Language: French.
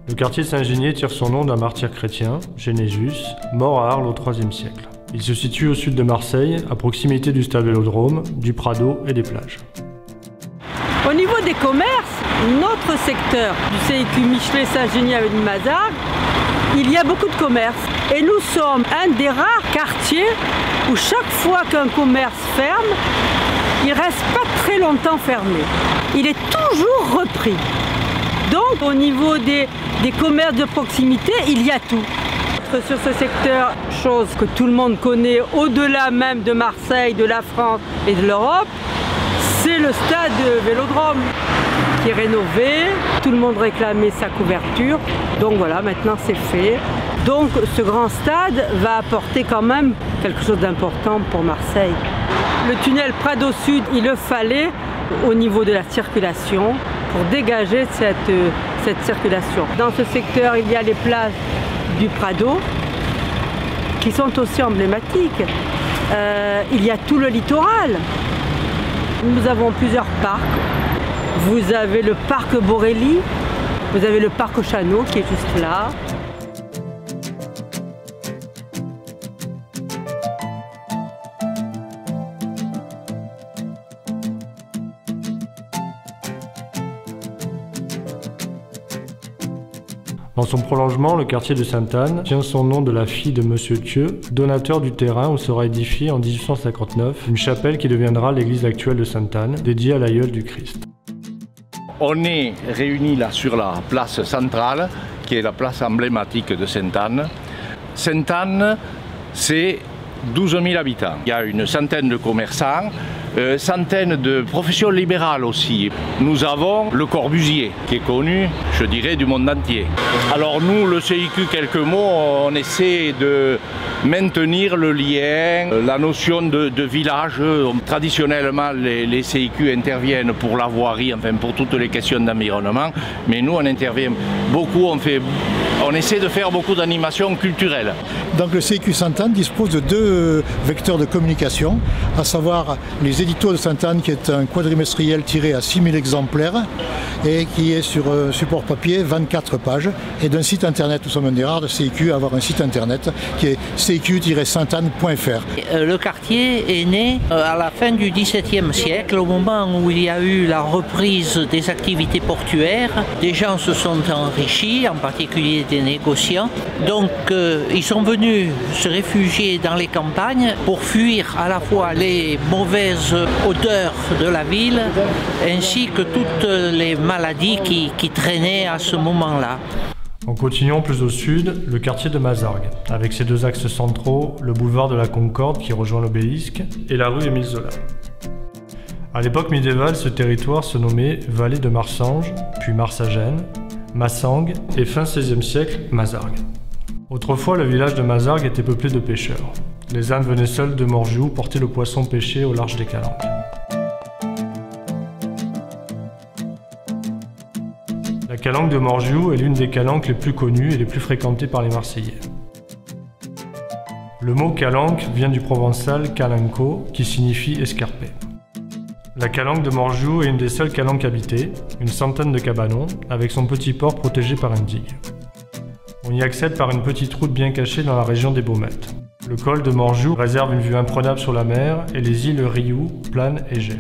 Le quartier de Saint-Génier tire son nom d'un martyr chrétien, Génésus, mort à Arles au IIIe siècle. Il se situe au sud de Marseille, à proximité du stade Vélodrome, du Prado et des plages. Au niveau des commerces, notre secteur du CIQ Michelet Saint-Génier avec Mazargues, il y a beaucoup de commerces. Et nous sommes un des rares quartiers où chaque fois qu'un commerce ferme, il ne reste pas très longtemps fermé. Il est toujours repris. Donc au niveau des commerces de proximité, il y a tout. Sur ce secteur, chose que tout le monde connaît au-delà même de Marseille, de la France et de l'Europe, c'est le stade Vélodrome qui est rénové. Tout le monde réclamait sa couverture. Donc voilà, maintenant c'est fait. Donc ce grand stade va apporter quand même quelque chose d'important pour Marseille. Le tunnel Prado Sud, il le fallait au niveau de la circulation pour dégager cette circulation. Dans ce secteur, il y a les plages du Prado qui sont aussi emblématiques. Il y a tout le littoral. Nous avons plusieurs parcs. Vous avez le parc Borély, vous avez le parc Chano qui est juste là. Dans son prolongement, le quartier de Sainte-Anne tient son nom de la fille de Monsieur Thieux, donateur du terrain où sera édifiée en 1859 une chapelle qui deviendra l'église actuelle de Sainte-Anne, dédiée à l'aïeul du Christ. On est réunis là sur la place centrale, qui est la place emblématique de Sainte-Anne. Sainte-Anne, c'est 12 000 habitants. Il y a une centaine de commerçants, centaines de professions libérales aussi. Nous avons le Corbusier, qui est connu, je dirais, du monde entier. Alors nous, le CIQ, quelques mots, on essaie de maintenir le lien, la notion de village. Traditionnellement, les CIQ interviennent pour la voirie, enfin pour toutes les questions d'environnement, mais nous, on intervient beaucoup, on essaie de faire beaucoup d'animations culturelles. Donc le CIQ Sainte-Anne dispose de deux vecteurs de communication, à savoir les éditos de Sainte-Anne, qui est un quadrimestriel tiré à 6000 exemplaires et qui est sur support papier, 24 pages, et d'un site internet. Nous sommes un des rares de CIQ à avoir un site internet qui est ciq-sainteanne.fr. Le quartier est né à la fin du XVIIe siècle, au moment où il y a eu la reprise des activités portuaires. Des gens se sont enrichis, en particulier des négociants. Donc ils sont venus se réfugier dans les campagnes pour fuir à la fois les mauvaises odeurs de la ville ainsi que toutes les maladies qui traînaient à ce moment-là. En continuant plus au sud, le quartier de Mazargues, avec ses deux axes centraux, le boulevard de la Concorde qui rejoint l'Obélisque et la rue Émile Zola. À l'époque médiévale, ce territoire se nommait Vallée de Marsange, puis Marsagène, Massangue et fin XVIe siècle, Mazargues. Autrefois, le village de Mazargues était peuplé de pêcheurs. Les ânes venaient seuls de Morjou porter le poisson pêché au large des Calanques. La calanque de Morjou est l'une des calanques les plus connues et les plus fréquentées par les Marseillais. Le mot calanque vient du provençal calanco, qui signifie escarpé. La calanque de Morjou est une des seules calanques habitées, une centaine de cabanons, avec son petit port protégé par une digue. On y accède par une petite route bien cachée dans la région des Baumettes. Le col de Morjou réserve une vue imprenable sur la mer et les îles Rioux, Plane et Gers.